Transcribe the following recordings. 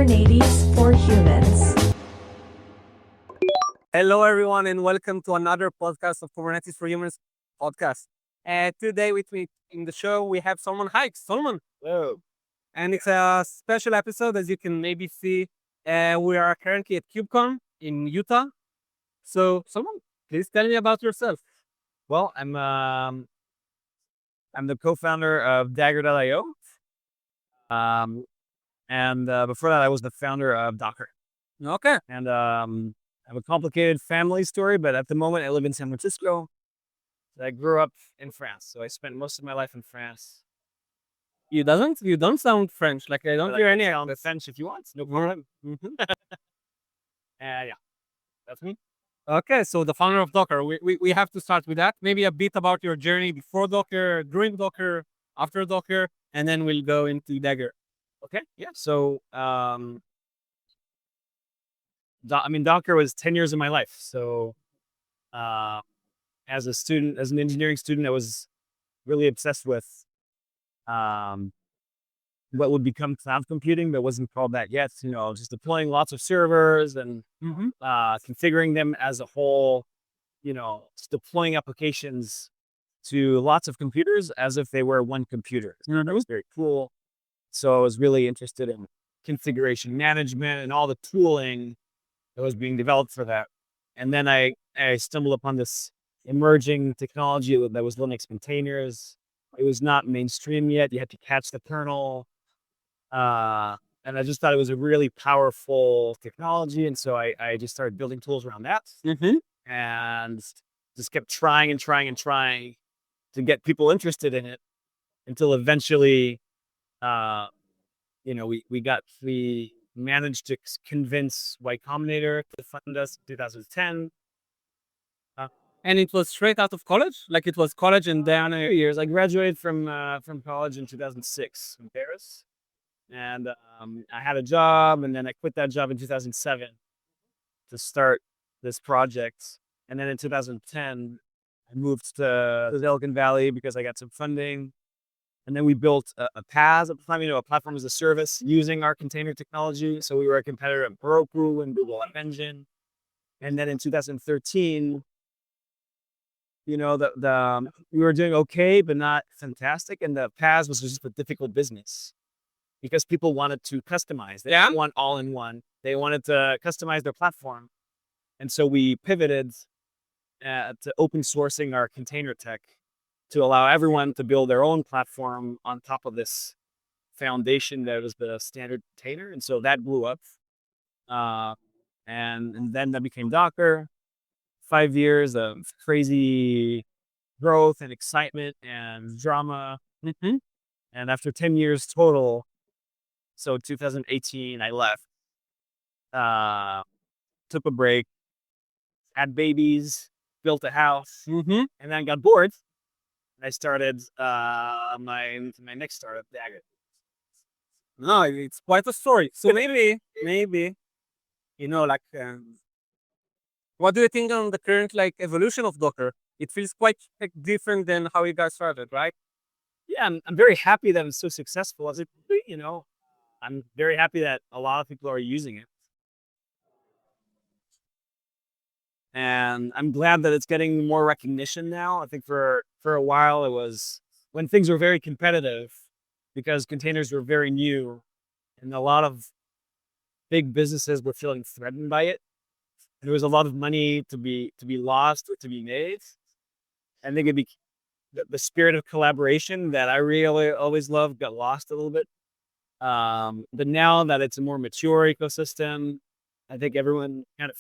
Kubernetes for humans. Hello, everyone, and welcome to another podcast of Kubernetes for Humans podcast. Today, with me in the show, we have Solomon Hykes. Solomon. Hello. And it's a special episode, as you can maybe see. We are currently at KubeCon in Utah. So, Solomon, please tell me about yourself. Well, I'm the co-founder of Dagger.io. And before that, I was the founder of Docker. Okay. And I have a complicated family story, but at the moment, I live in San Francisco. I grew up in France, so I spent most of my life in France. You don't sound French. Like I don't hear any on the French if you want, no problem. Yeah, that's me. Okay, so the founder of Docker. We have to start with that. Maybe a bit about your journey before Docker, during Docker, after Docker, and then we'll go into Dagger. Okay, yeah. So, Docker was 10 years of my life. So, as an engineering student, I was really obsessed with what would become cloud computing, but wasn't called that yet. Just deploying lots of servers and configuring them as a whole. Just deploying applications to lots of computers as if they were one computer. That was very cool. So I was really interested in configuration management and all the tooling that was being developed for that. And then I stumbled upon this emerging technology that was Linux containers. It was not mainstream yet. You had to catch the kernel. And I just thought it was a really powerful technology. And so I just started building tools around that. And just kept trying to get people interested in it until eventually, we managed to convince Y Combinator to fund us in 2010. And it was straight out of college? Like it was college and then... 2 years. I graduated from college in 2006 in Paris. And I had a job, and then I quit that job in 2007 to start this project. And then in 2010, I moved to Silicon Valley because I got some funding. And then we built a PaaS at the time, a platform as a service using our container technology. So we were a competitor at Heroku and Google App Engine. And then in 2013, we were doing okay, but not fantastic. And the PaaS was just a difficult business because people wanted to customize. They didn't want all in one. They wanted to customize their platform. And so we pivoted to open sourcing our container tech to allow everyone to build their own platform on top of this foundation that was the standard container. And so that blew up. And then that became Docker. 5 years of crazy growth and excitement and drama. And after 10 years total, so 2018, I left, took a break, had babies, built a house, and then got bored. And I started my next startup, Dagger. No, it's quite a story. So maybe, what do you think on the current evolution of Docker? It feels quite different than how you guys started, right? Yeah, I'm very happy that it's so successful. I'm very happy that a lot of people are using it. And I'm glad that it's getting more recognition now. I think for a while it was when things were very competitive because containers were very new and a lot of big businesses were feeling threatened by it. There was a lot of money to be lost or to be made. I think the spirit of collaboration that I really always loved got lost a little bit. But now that it's a more mature ecosystem, I think everyone kind of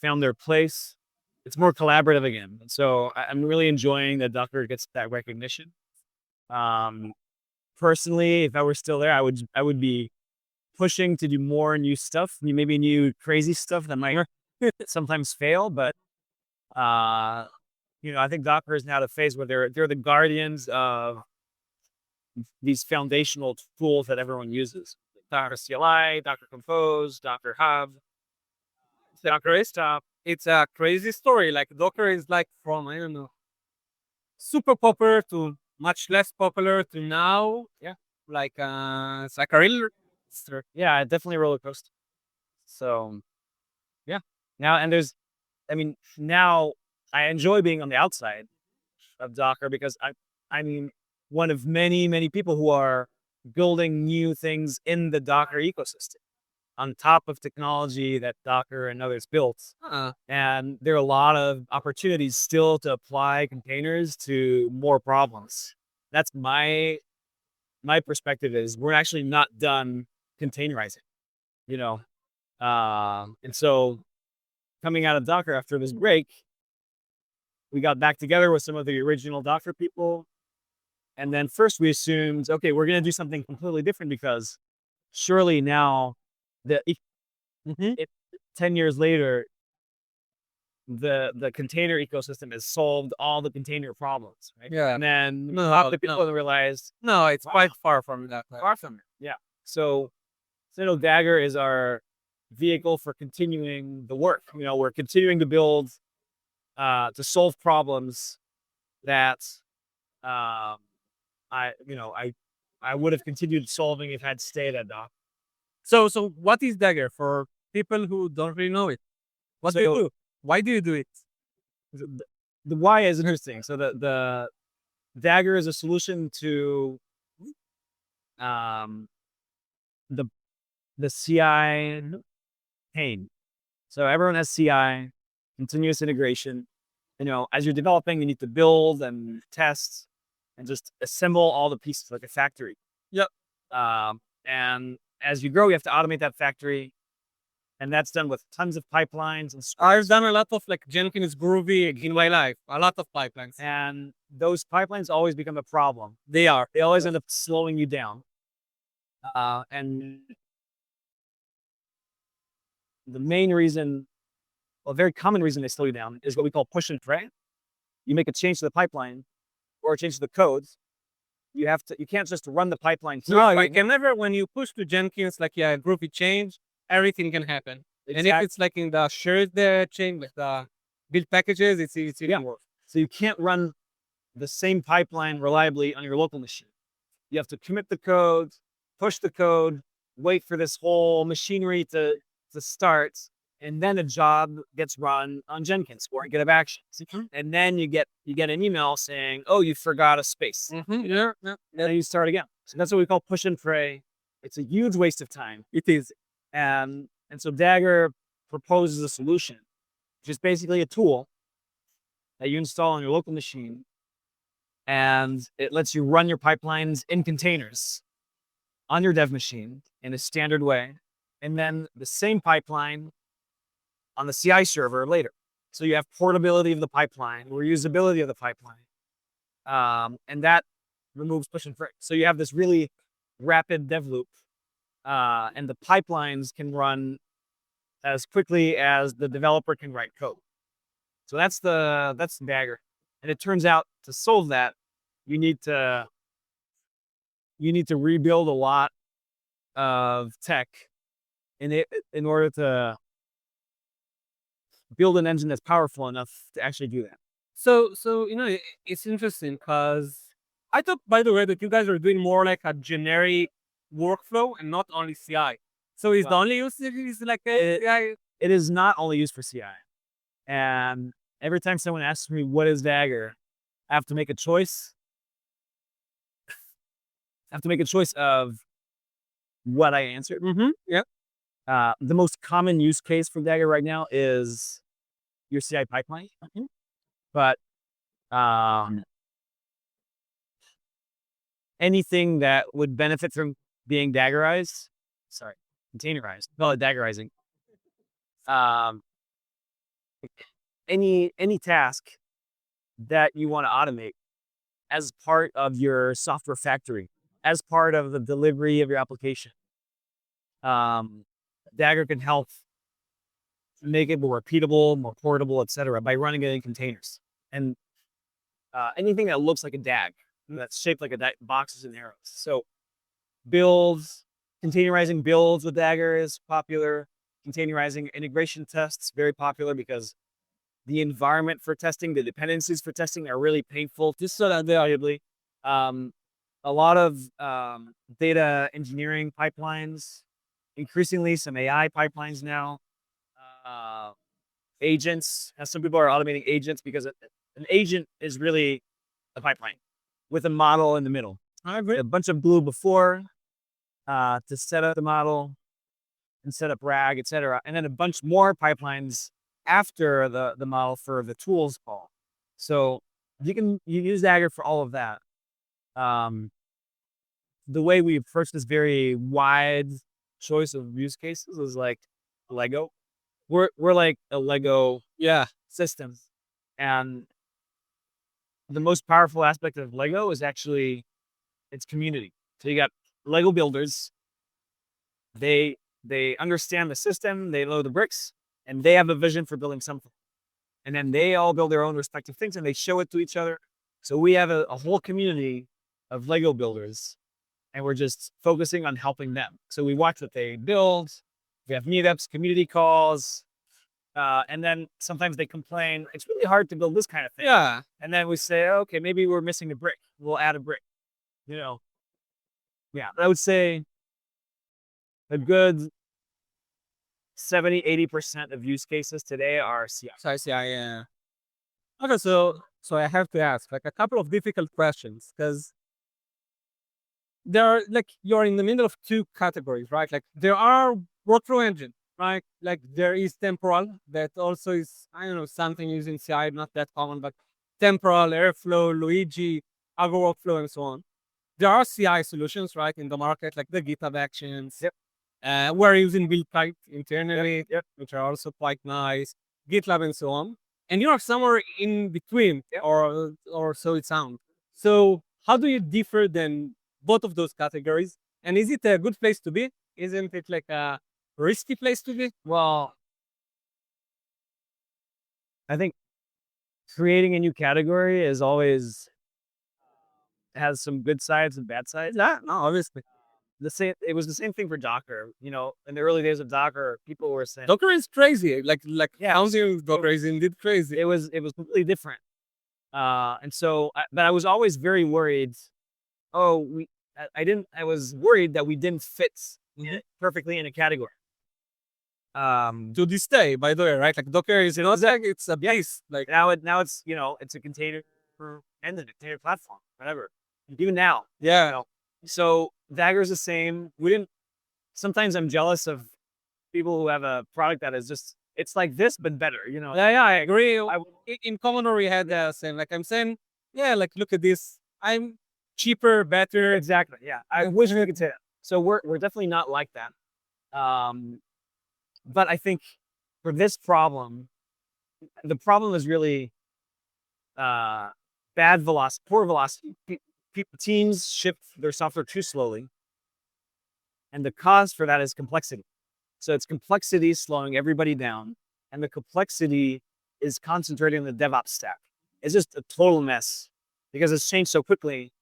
found their place. It's more collaborative again. And so I'm really enjoying that Docker gets that recognition. Personally, if I were still there, I would be pushing to do more new stuff, maybe new crazy stuff that might sometimes fail. But I think Docker is now at a phase where they're the guardians of these foundational tools that everyone uses. Docker CLI, Docker Compose, Docker Hub. Docker is it's a crazy story. Like Docker is from, I don't know, super popular to much less popular to now. Yeah. It's like a real coaster. Yeah, definitely a roller coaster. So, yeah. Now I enjoy being on the outside of Docker because I'm one of many, many people who are building new things in the Docker ecosystem on top of technology that Docker and others built. And there are a lot of opportunities still to apply containers to more problems. That's my perspective is we're actually not done containerizing, you know. And so coming out of Docker after this break, we got back together with some of the original Docker people. And then first we assumed, okay, we're going to do something completely different because surely now the 10 years later, the container ecosystem has solved all the container problems, right? Yeah. And then No, half the people realized, No, it's Wow. quite far from that. far from it. Yeah. So Dagger is our vehicle for continuing the work. We're continuing to build, to solve problems that I would have continued solving if I'd stayed at Docker. So what is Dagger for people who don't really know it? What do you do? Why do you do it? The why is interesting. So the Dagger is a solution to the CI pain. So everyone has CI, continuous integration. As you're developing, you need to build and test and just assemble all the pieces like a factory. Yep. And as you grow, you have to automate that factory. And that's done with tons of pipelines and I've done a lot of like Jenkins Groovy in my life. A lot of pipelines. And those pipelines always become a problem. They are. They always end up slowing you down. And the main reason, a very common reason they slow you down is what we call push and pray. You make a change to the pipeline or a change to the codes. You can't just run the pipeline. No, you can never, when you push to Jenkins, like, Groovy change, everything can happen. And if it's like in the shared chain with the build packages, it's even worse. So you can't run the same pipeline reliably on your local machine. You have to commit the code, push the code, wait for this whole machinery to start, and then a job gets run on Jenkins or GitHub Actions. And then you get an email saying, oh, you forgot a space. Yeah. And then you start again. So that's what we call push and pray. It's a huge waste of time. It is. And so Dagger proposes a solution, which is basically a tool that you install on your local machine. And it lets you run your pipelines in containers on your dev machine in a standard way. And then the same pipeline on the CI server later. So you have portability of the pipeline, reusability of the pipeline. And that removes push and pray. So you have this really rapid dev loop. And the pipelines can run as quickly as the developer can write code. So that's Dagger. And it turns out to solve that, you need to rebuild a lot of tech in order to build an engine that's powerful enough to actually do that. So it's interesting because I thought, by the way, that you guys are doing more like a generic workflow and not only CI. So is the only use is like a CI? It is not only used for CI. And every time someone asks me what is Dagger, I have to make a choice. I have to make a choice of what I answered. Yep. The most common use case for Dagger right now is your CI pipeline. But anything that would benefit from being containerized, call it Daggerizing. Any task that you want to automate as part of your software factory, as part of the delivery of your application. Dagger can help make it more repeatable, more portable, etc., by running it in containers. And anything that looks like a DAG, that's shaped like boxes and arrows. So containerizing builds with Dagger is popular. Containerizing integration tests, very popular because the environment for testing, the dependencies for testing are really painful, just so that valuably. A lot of data engineering pipelines increasingly some AI pipelines now. Agents. Some people are automating agents because an agent is really a pipeline with a model in the middle. I agree. A bunch of glue before to set up the model and set up RAG, etc. And then a bunch more pipelines after the model for the tools call. So you use Dagger for all of that. The way we approach this very wide choice of use cases is like Lego. We're like a Lego system. And the most powerful aspect of Lego is actually its community. So you got Lego builders. They understand the system, they load the bricks, and they have a vision for building something. And then they all build their own respective things and they show it to each other. So we have a whole community of Lego builders, and we're just focusing on helping them. So we watch what they build. We have meetups, community calls, and then sometimes they complain, it's really hard to build this kind of thing. Yeah. And then we say, okay, maybe we're missing a brick. We'll add a brick. Yeah, I would say a good 70-80% of use cases today are CI. So CI, yeah. Okay, so I have to ask like a couple of difficult questions because there are like you're in the middle of two categories, right? Like there are workflow engine, right? Like there is temporal that also is, I don't know, something using CI, not that common, but temporal, Airflow, Luigi, Argo workflow, and so on. There are CI solutions, right, in the market, like the GitHub Actions. Yep. We're using build pipe internally, Yep. which are also quite nice, GitLab and so on. And you are somewhere in between, Yep. or so it sounds. So how do you differ than both of those categories? And is it a good place to be? Isn't it like a risky place to be? Well, I think creating a new category is always has some good sides and bad sides. Yeah, no, obviously. It was the same thing for Docker. In the early days of Docker, people were saying Docker is crazy. Like Yeah. housing Docker is indeed crazy. it was completely different. And so, but I was always very worried. I was worried that we didn't fit perfectly in a category. To this day, by the way, right? Like Docker is, it's a base. Like Now it's it's a container and a container platform, whatever. Even now, yeah, So Dagger's the same. Sometimes I'm jealous of people who have a product that is just, it's like this, but better, yeah, I agree. I- In Commodore, we had the same. Like I'm saying, yeah, like look at this. I'm cheaper, better. Exactly. Yeah. I wish we could say that. So we're definitely not like that. But I think for this problem, the problem is really bad velocity, poor velocity. Teams ship their software too slowly. And the cause for that is complexity. So it's complexity slowing everybody down. And the complexity is concentrating on the DevOps stack. It's just a total mess because it's changed so quickly.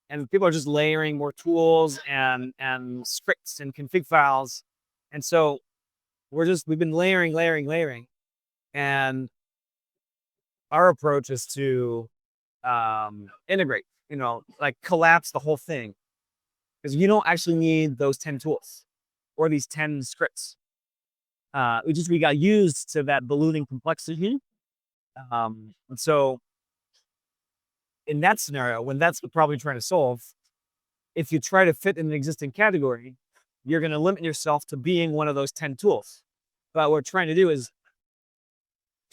And people are just layering more tools and scripts and config files. And so we've been layering. And our approach is to integrate, like collapse the whole thing. Because you don't actually need those 10 tools or these 10 scripts. We got used to that ballooning complexity. And so in that scenario, when that's the problem you're trying to solve, if you try to fit in an existing category, you're going to limit yourself to being one of those 10 tools. But what we're trying to do is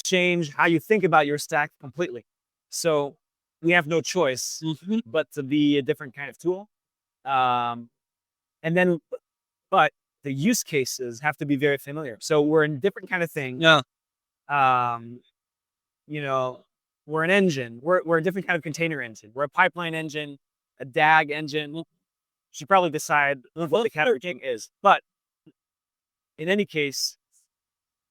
change how you think about your stack completely. So we have no choice but to be a different kind of tool. But the use cases have to be very familiar. So we're in a different kind of thing. Yeah. We're an engine. We're a different kind of container engine. We're a pipeline engine, a DAG engine. You should probably decide what the category is. But in any case,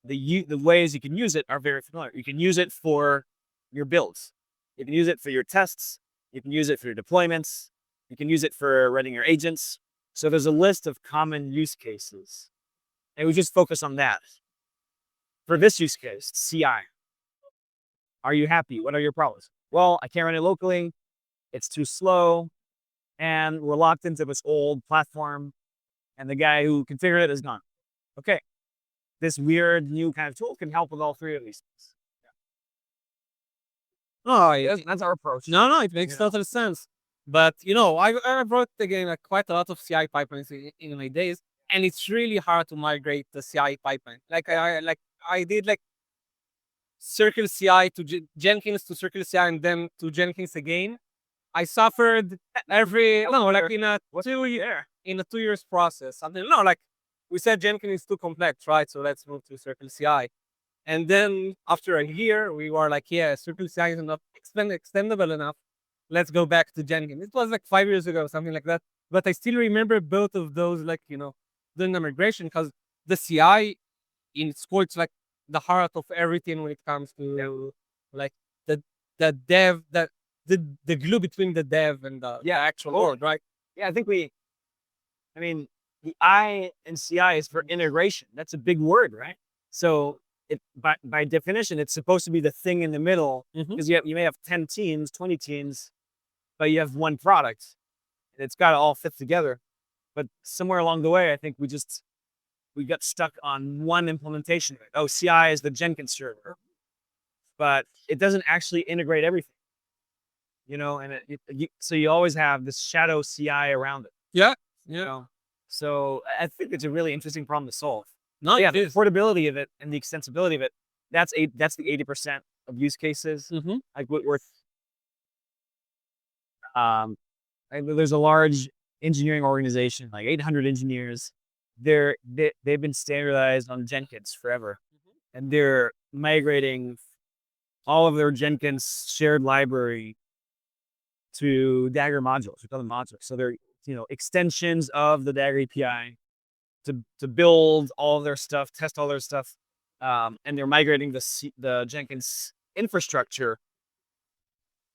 the ways you can use it are very familiar. You can use it for your builds. You can use it for your tests. You can use it for your deployments. You can use it for running your agents. So there's a list of common use cases. And we just focus on that. For this use case, CI. Are you happy? What are your problems? Well, I can't run it locally. It's too slow. And we're locked into this old platform. and the guy who configured it is gone. Okay, this weird new kind of tool can help with all three of these things. Oh, That's our approach. no, it makes total sense. But I wrote again like quite a lot of CI pipelines in my days, and it's really hard to migrate the CI pipeline. Like I did like Circle CI to Jenkins to Circle CI and then to Jenkins again. I suffered like in a 2 years process. Something like we said Jenkins is too complex, right? So let's move to Circle CI. And then after a year, we were like, yeah, Circle CI is not extendable enough. Let's go back to Jenkins. It was like 5 years ago, something like that. But I still remember both of those, like, doing the migration, because the CI in its core, it's like the heart of everything when it comes to like the dev, the glue between the dev and the actual code, right? Yeah, I think the I in CI is for integration. That's a big word, right? So by definition, it's supposed to be the thing in the middle, because you may have 10 teams, 20 teams, but you have one product. It's got to all fit together. But somewhere along the way, I think we got stuck on one implementation. Oh, CI is the Jenkins server, but it doesn't actually integrate everything. And so you always have this shadow CI around it. Yeah. So I think it's a really interesting problem to solve. No, yeah, it the is. affordability of it and the extensibility of it. That's the 80% of use cases. Like there's a large engineering organization, like 800 engineers. They've been standardized on Jenkins forever, and they're migrating all of their Jenkins shared library to Dagger modules, with other modules. So they're extensions of the Dagger API to build all of their stuff, test all their stuff, and they're migrating the Jenkins infrastructure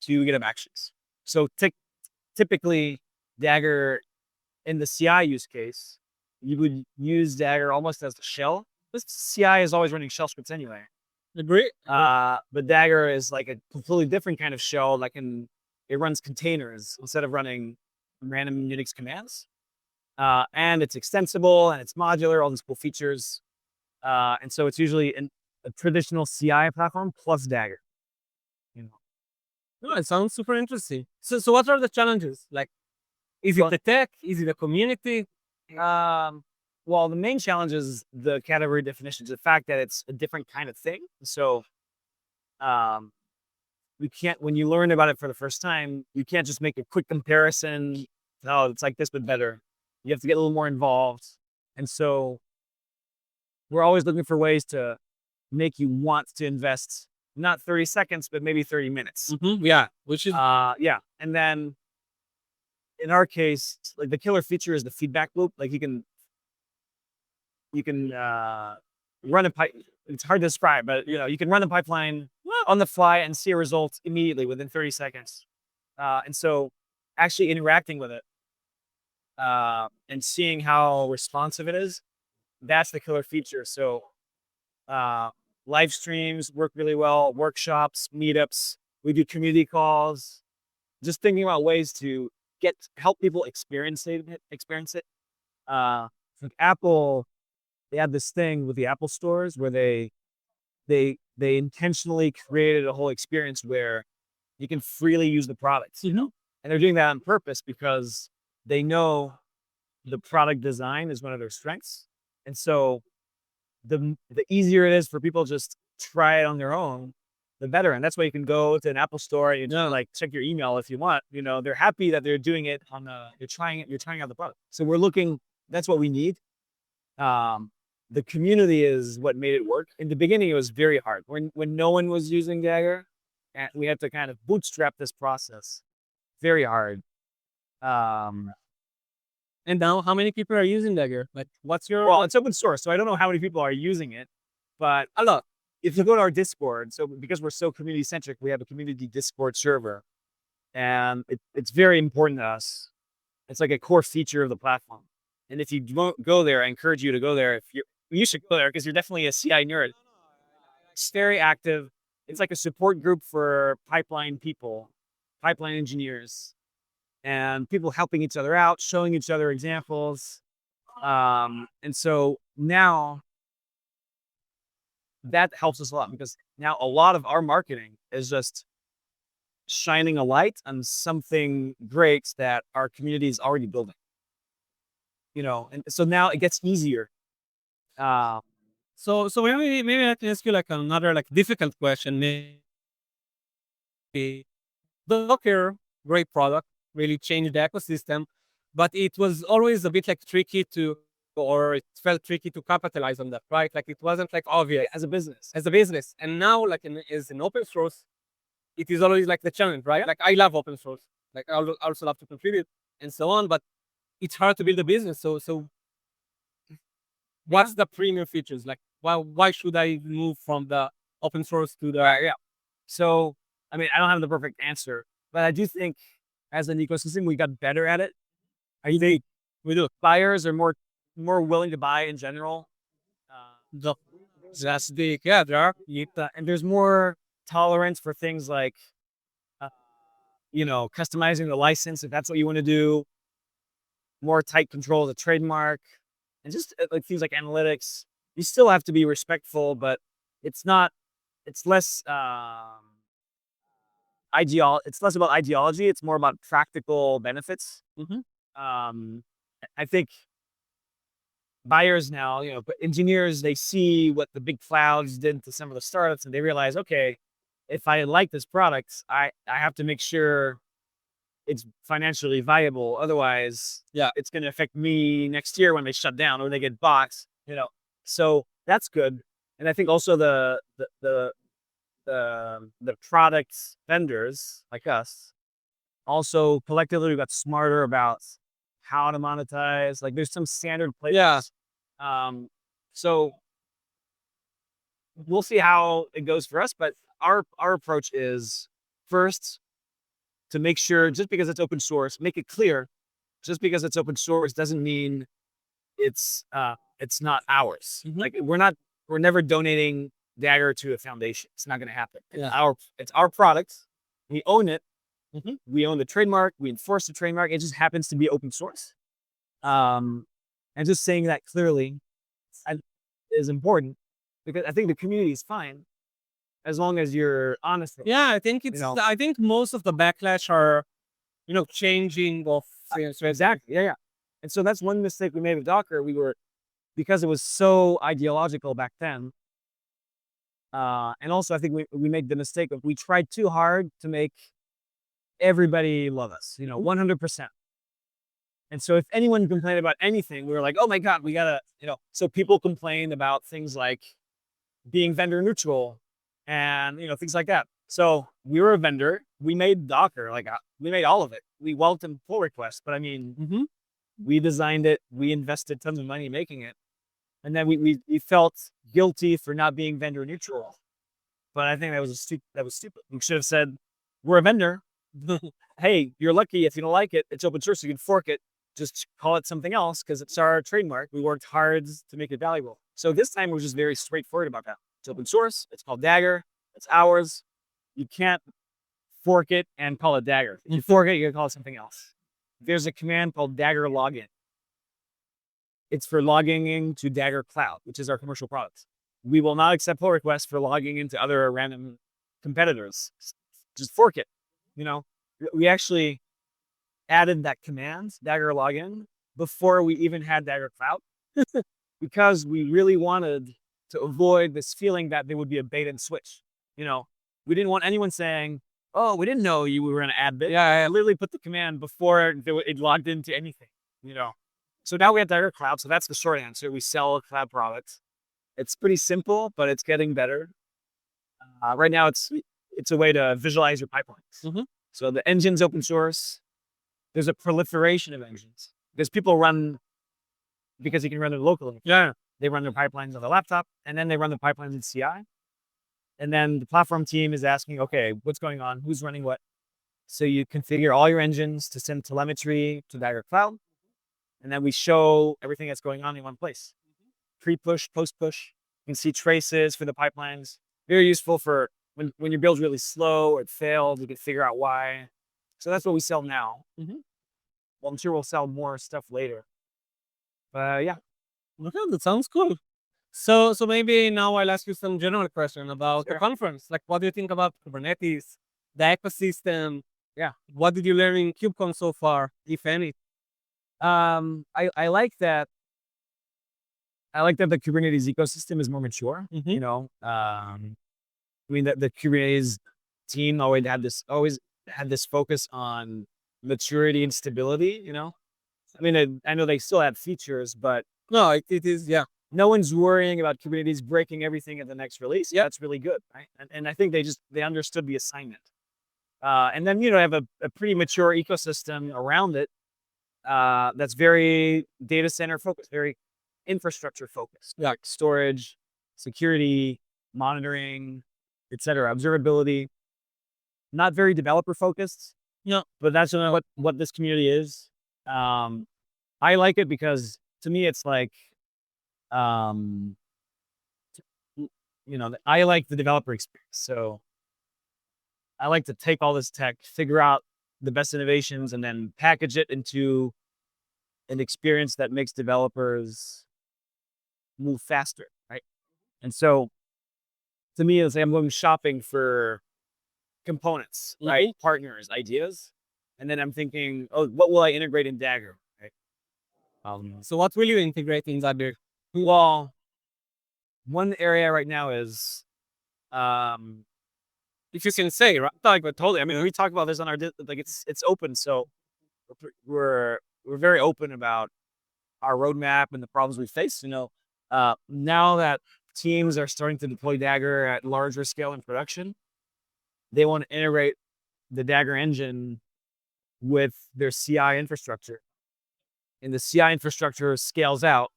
to GitHub Actions. So typically, Dagger in the CI use case, you would use Dagger almost as the shell. This CI is always running shell scripts anyway. Agree. But Dagger is like a completely different kind of shell. It runs containers instead of running random Unix commands. And it's extensible and it's modular, all these cool features. And so it's usually a traditional CI platform plus Dagger. No, it sounds super interesting. So what are the challenges? Like, is it the tech? Is it the community? Well, the main challenge is the category definitions, the fact that it's a different kind of thing. So we can't, when you learn about it for the first time, you can't just make a quick comparison. Oh, it's like this, but better. You have to get a little more involved. And so we're always looking for ways to make you want to invest, not 30 seconds, but maybe 30 minutes. Yeah, which is And then in our case, like the killer feature is the feedback loop. Like you can run a pipe. It's hard to describe, but you can run the pipeline on the fly and see a result immediately within 30 seconds. And so actually interacting with it and seeing how responsive it is, that's the killer feature. So live streams work really well, workshops, meetups, we do community calls, just thinking about ways to help people experience it. Like Apple, they had this thing with the Apple stores where they intentionally created a whole experience where you can freely use the products, and they're doing that on purpose because they know the product design is one of their strengths. And so the easier it is for people just try it on their own, the better. And that's why you can go to an Apple store and like check your email if you want. They're happy that they're doing it you're trying out the product. So that's what we need. The community is what made it work. In the beginning, it was very hard when no one was using Dagger, and we had to kind of bootstrap this process. Very hard. And now, how many people are using Dagger? Like, what's your? Well, it's open source, so I don't know how many people are using it, but a lot. If you go to our Discord, so because we're so community centric, we have a community Discord server, and it's very important to us. It's like a core feature of the platform. And if you won't go there, I encourage you to go there. You should go there because you're definitely a CI nerd. It's very active. It's like a support group for pipeline people, pipeline engineers, and people helping each other out, showing each other examples. And so now that helps us a lot because now a lot of our marketing is just shining a light on something great that our community is already building. And so now it gets easier. So maybe I can ask you like another like difficult question. Maybe Docker, great product, really changed the ecosystem, but it was always a bit like tricky or it felt tricky to capitalize on that, right? Like it wasn't like obvious as a business. And now like as an open source, it is always like the challenge, right? Yeah. Like I love open source, like I also love to contribute and so on, but it's hard to build a business. So what's the premium features? Like why should I move from the open source to the Yeah. So, I mean, I don't have the perfect answer, but I do think as an ecosystem, we got better at it. I think we do? buyers are more willing to buy in general. That's the there are. And there's more tolerance for things like, customizing the license if that's what you want to do. More tight control of the trademark, and just like things like analytics. You still have to be respectful, but it's not. It's less It's less about ideology. It's more about practical benefits. I think buyers now, but engineers, they see what the big clouds did to some of the startups, and they realize, okay, if I like this product, I have to make sure it's financially viable. Otherwise, it's going to affect me next year when they shut down or they get bought. So that's good. And I think also the product vendors like us also collectively got smarter about how to monetize. Like there's some standard places. So we'll see how it goes for us, but our approach is first to make sure, just because it's open source, make it clear, just because it's open source doesn't mean it's not ours. Like we're never donating Dagger to a foundation. It's not going to happen. It's our product. We own it. We own the trademark. We enforce the trademark. It just happens to be open source. And just saying that clearly is important because I think the community is fine as long as you're honest. Yeah, I think I think most of the backlash are, changing of exactly. Yeah. And so that's one mistake we made with Docker. Because it was so ideological back then. And also I think we made the mistake of we tried too hard to make everybody love us, 100%. And so if anyone complained about anything, we were like, oh my God, we gotta, so people complained about things like being vendor neutral and, things like that. So we were a vendor. We made Docker, we made all of it. We welcomed pull requests, but I mean, we designed it. We invested tons of money making it. And then we felt guilty for not being vendor neutral. But I think that was stupid. We should have said, we're a vendor. Hey, you're lucky if you don't like it. It's open source. You can fork it. Just call it something else because it's our trademark. We worked hard to make it valuable. So this time we're just very straightforward about that. It's open source. It's called Dagger. It's ours. You can't fork it and call it Dagger. If you fork it, you can call it something else. There's a command called Dagger login. It's for logging into Dagger Cloud, which is our commercial product. We will not accept pull requests for logging into other random competitors. Just fork it. We actually added that command, Dagger login, before we even had Dagger Cloud, because we really wanted to avoid this feeling that there would be a bait and switch. We didn't want anyone saying, oh, we didn't know you were going to add bit. I literally put the command before it logged into anything, So now we have Dagger Cloud. So that's the short answer. We sell a cloud product. It's pretty simple, but it's getting better. Right now, it's a way to visualize your pipelines. So the engine's open source. There's a proliferation of engines because people because you can run it locally. They run their pipelines on the laptop, and then they run the pipelines in CI. And then the platform team is asking, okay, what's going on? Who's running what? So you configure all your engines to send telemetry to Dagger Cloud. And then we show everything that's going on in one place. Pre-push, post-push. You can see traces for the pipelines. Very useful for when your build's really slow or it failed, you can figure out why. So that's what we sell now. Well, I'm sure we'll sell more stuff later. Yeah. Okay, that sounds cool. So maybe now I'll ask you some general question about the Sure. conference. Like, what do you think about Kubernetes, the ecosystem? Yeah. What did you learn in KubeCon so far, if any? I like that. I like that the Kubernetes ecosystem is more mature. Mhm. I mean that the Kubernetes team always had this focus on maturity and stability. I mean, I know they still have features, but No, it is, yeah. no one's worrying about Kubernetes breaking everything at the next release. Yep. That's really good, right? And I think they understood the assignment. And then have a pretty mature ecosystem around it that's very data center focused, very infrastructure focused, like storage, security, monitoring, etc., observability. Not very developer focused. Yeah. But that's what this community is. I like it because to me it's like, um, I like the developer experience. So I like to take all this tech, figure out the best innovations, and then package it into an experience that makes developers move faster, right? And so to me, it's like I'm going shopping for components, right? Partners, ideas. And then I'm thinking, oh, what will I integrate in Dagger? Right? So what will you integrate in Dagger? Well, one area right now is, um, If you can say, right? like, but totally. I mean, we talk about this on our like it's open, so we're very open about our roadmap and the problems we face. Now that teams are starting to deploy Dagger at larger scale in production, they want to integrate the Dagger engine with their CI infrastructure. And the CI infrastructure scales out,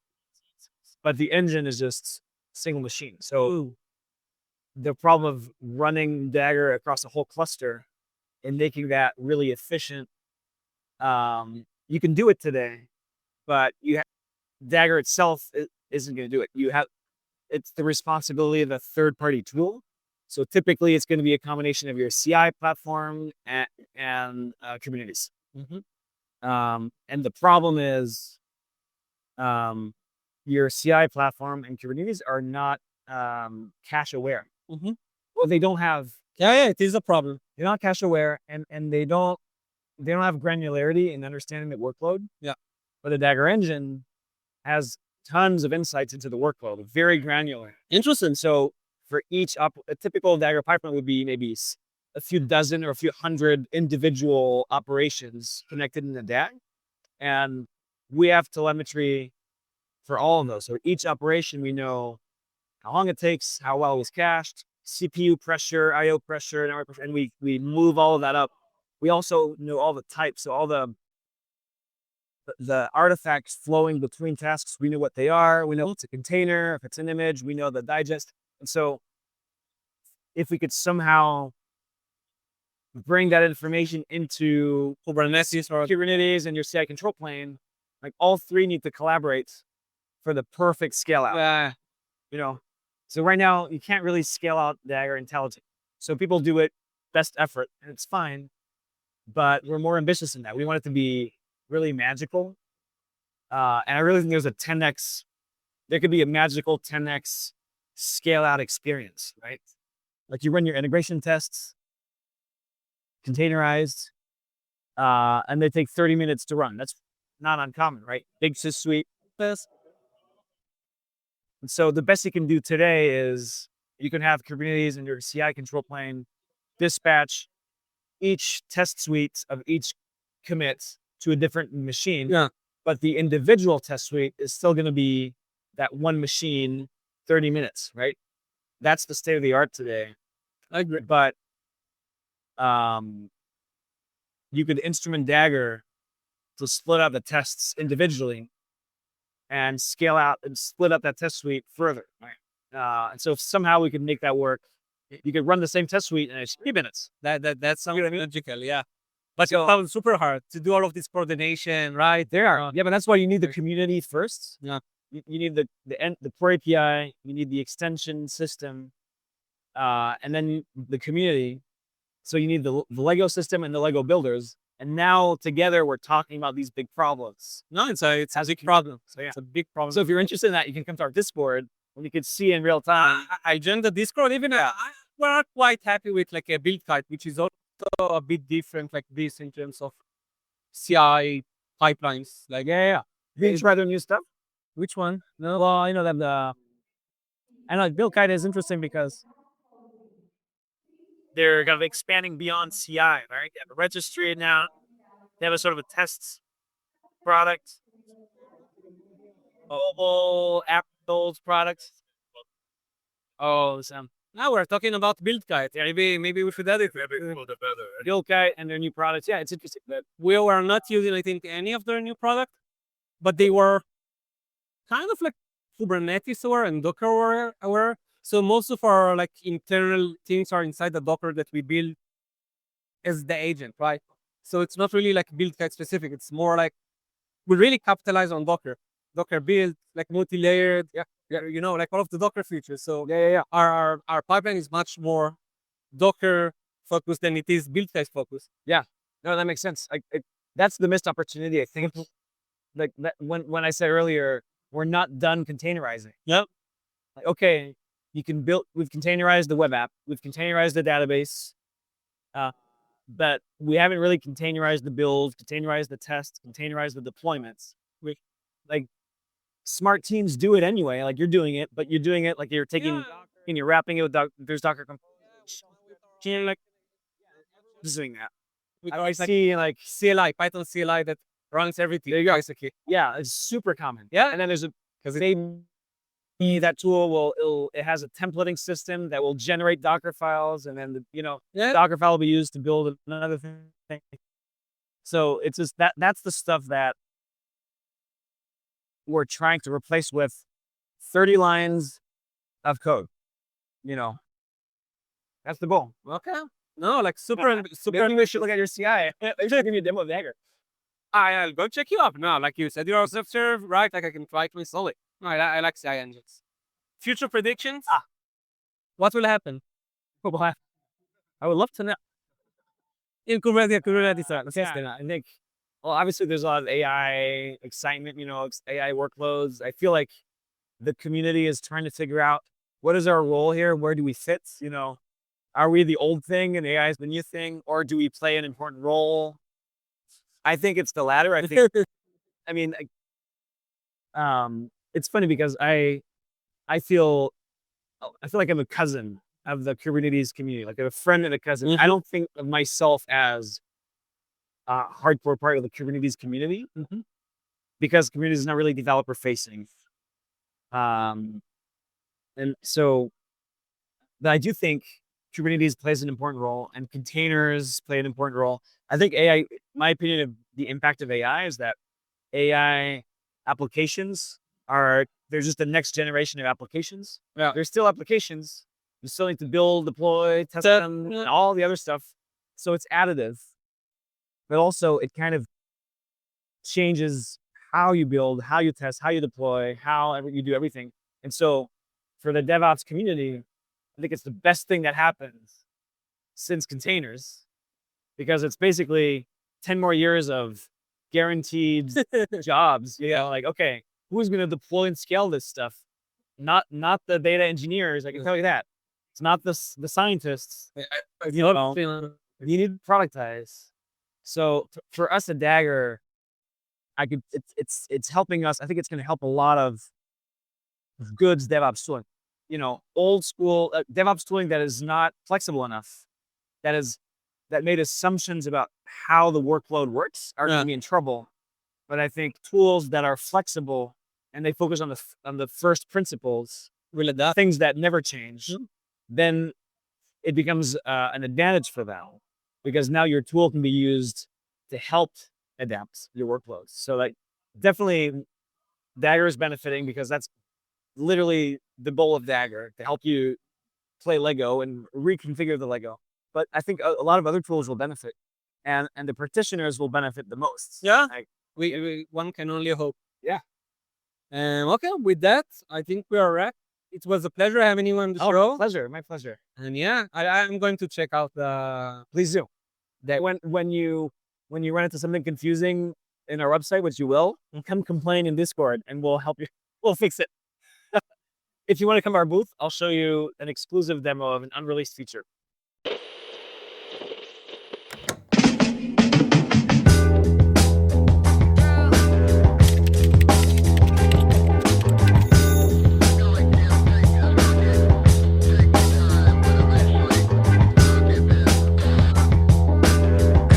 but the engine is just single machine. So the problem of running Dagger across a whole cluster and making that really efficient, you can do it today, but Dagger itself isn't going to do it. It's the responsibility of a third-party tool. So typically, it's going to be a combination of your CI platform and Kubernetes. And the problem is, your CI platform and Kubernetes are not cache aware. Well, they don't have. Yeah, it is a problem. They're not cache aware, and they don't have granularity in understanding the workload. Yeah. But the Dagger engine has tons of insights into the workload, very granular. Interesting. So for a typical Dagger pipeline would be maybe a few dozen or a few hundred individual operations connected in the DAG. And we have telemetry for all of those. So each operation, we know how long it takes, how well it was cached, CPU pressure, IO pressure, and we move all of that up. We also know all the types, so all the artifacts flowing between tasks, we know what they are. We know if it's a container, if it's an image, we know the digest. And so if we could somehow bring that information into Kubernetes and your CI control plane, like all three need to collaborate for the perfect scale out. So right now you can't really scale out Dagger intelligently. So people do it best effort, and it's fine. But we're more ambitious than that. We want it to be really magical. And I really think there's a 10x. There could be a magical 10x scale out experience, right? Like you run your integration tests, containerized, and they take 30 minutes to run. That's not uncommon, right? Big sys suite. And so the best you can do today is you can have Kubernetes in your CI control plane dispatch each test suite of each commit to a different machine. Yeah. But the individual test suite is still going to be that one machine, 30 minutes, right? That's the state of the art today. I agree. But you could instrument Dagger to split out the tests individually and scale out and split up that test suite further. Right? And so if somehow we could make that work, you could run the same test suite in 3 minutes. That sounds logical, yeah. But it sounds super hard to do all of this coordination, right? Yeah, but that's why you need the community first. Yeah. You need the core API, you need the extension system, and then the community. So you need the Lego system and the Lego builders, And now together we're talking about these big problems. No, it's a big problem. So yeah. It's a big problem. So if you're interested in that, you can come to our Discord and you can see in real time. I joined the Discord. Even we're quite happy with like a build kite, which is also a bit different like this in terms of CI pipelines. Like Yeah. Did you try their new stuff? which one? No. Well, I know that I know build kite is interesting because they're kind of expanding beyond CI, right? They have a registry now. They have a sort of a test product. Mobile app build products. Oh, Now we're talking about build kite. Yeah, maybe we should add it. build kite and their new products. Yeah, it's interesting that We were not using, I think, any of their new product, but they were kind of like Kubernetes aware and Docker aware. So most of our like internal things are inside the Docker that we build as the agent, right? So it's not really like build kite specific. It's more like we really capitalize on Docker. Docker build, like multi-layered, you know, like all of the Docker features. So yeah. our pipeline is much more Docker focused than it is build kite focused. No, that makes sense. That's the missed opportunity, I think. Like that, when I said earlier, we're not done containerizing. Yep. Like, okay, we've containerized the web app, we've containerized the database, but we haven't really containerized the build, containerized the test, containerized the deployments. Like smart teams do it anyway. Like you're doing it, but you're doing it like you're taking Docker and you're wrapping it with there's Docker components. Like just doing that. I see like CLI, Python CLI that runs everything. There you go. Basically. Yeah, it's super common. Yeah. And then there's that tool it has a templating system that will generate Docker files, and then Docker file will be used to build another thing. So it's just that's the stuff that we're trying to replace with 30 lines of code. That's the goal. Okay. No, like super. Maybe we should look at your CI. Maybe should give you a demo of Dagger. I'll go check you up now. Like you said, you're self-serve, right? Like I can try to install it. I like CI engines. Future predictions? What will happen? I would love to know. In Kubernetes. I think, well, obviously there's a lot of AI excitement, AI workloads. I feel like the community is trying to figure out what is our role here? Where do we fit? Are we the old thing and AI is the new thing? Or do we play an important role? I think it's the latter. I think, I mean, it's funny because I feel like I'm a cousin of the Kubernetes community, like a friend and a cousin. I don't think of myself as a hardcore part of the Kubernetes community because Kubernetes is not really developer facing. And so, but I do think Kubernetes plays an important role and containers play an important role. I think AI, my opinion of the impact of AI is that AI applications they're just the next generation of applications. Yeah. They're still applications. You still need to build, deploy, test them, and all the other stuff. So it's additive, but also it kind of changes how you build, how you test, how you deploy, how you do everything. And so for the DevOps community, I think it's the best thing that happens since containers, because it's basically 10 more years of guaranteed jobs. Like, okay, who's going to deploy and scale this stuff? Not the data engineers. I can tell you that. It's not the scientists. You need to productize. So for us at Dagger, it's helping us. I think it's going to help a lot of good DevOps tooling. Old school DevOps tooling that is not flexible enough, that made assumptions about how the workload works are going to be in trouble. But I think tools that are flexible and they focus on the first principles, things that never change, then it becomes an advantage for them, because now your tool can be used to help adapt your workloads. So like definitely Dagger is benefiting, because that's literally the goal of Dagger, to help you play Lego and reconfigure the Lego. But I think a lot of other tools will benefit, and the practitioners will benefit the most. Yeah, like, one can only hope. Yeah. Okay, with that, I think we are wrapped. It was a pleasure having you on the show. My pleasure. And yeah, I'm going to check out the. Please do. That when you when you run into something confusing in our website, which you will, come complain in Discord and we'll help you. We'll fix it. If you want to come to our booth, I'll show you an exclusive demo of an unreleased feature.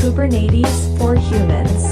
Kubernetes for humans.